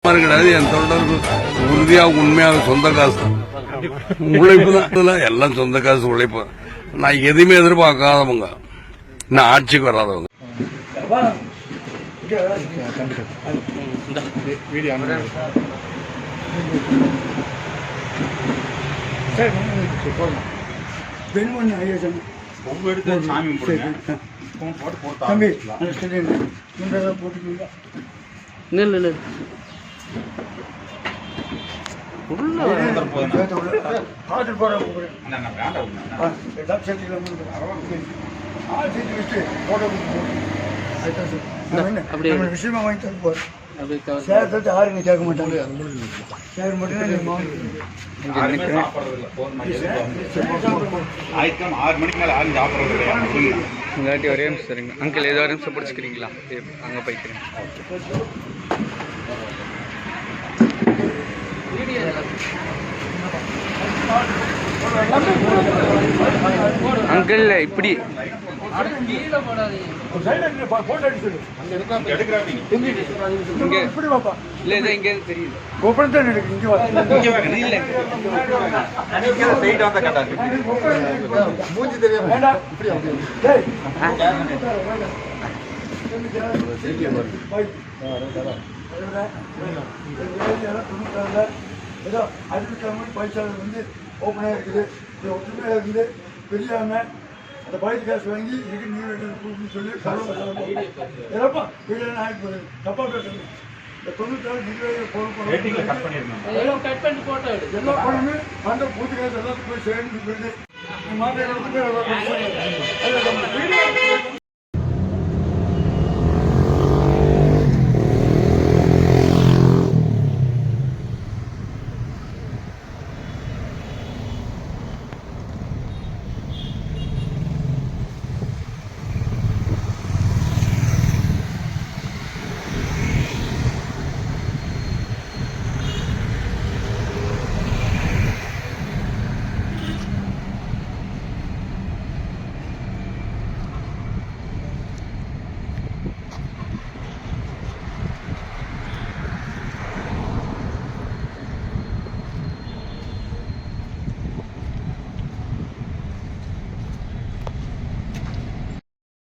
கிடையாது. என் தொண்டருக்கு உறுதியாக உண்மையாக சொந்த காசு உழைப்பு தான், எல்லாம் சொந்த காசு உழைப்பு. நான் எதுவுமே எதிர்பார்க்காதவங்க, நான் ஆட்சிக்கு வராதவங்க. விஷயமா வாங்கி தருப்பார். யாருங்க கேட்க மாட்டாங்க. சேர் மட்டும் இல்லாட்டி ஒரே நிமிஷம் சரிங்க அங்கிள், ஏதோ ஒரு நிமிஷம் பிடிச்சிக்கிறீங்களா? அங்கே போய்க்கிறேன். அங்கிள் இப்படி ஏதோ அறிவிக்காம பயிற்சியாளர் வந்து ஓப்பனாக இருக்குது. ஒற்றுமையாக இருந்து பெரியாம அந்த பயிற்சி காசு வாங்கி இதுக்கு நீர் சொல்லி எதப்பா வீடு ஆகிட்டு போகுது. தப்பா பேசணும். இந்த 96 நிர்வாகிகள் எல்லா பணமே அந்த பூத்து காசு எல்லாத்துக்கும் போய் சேர்ந்து மாநில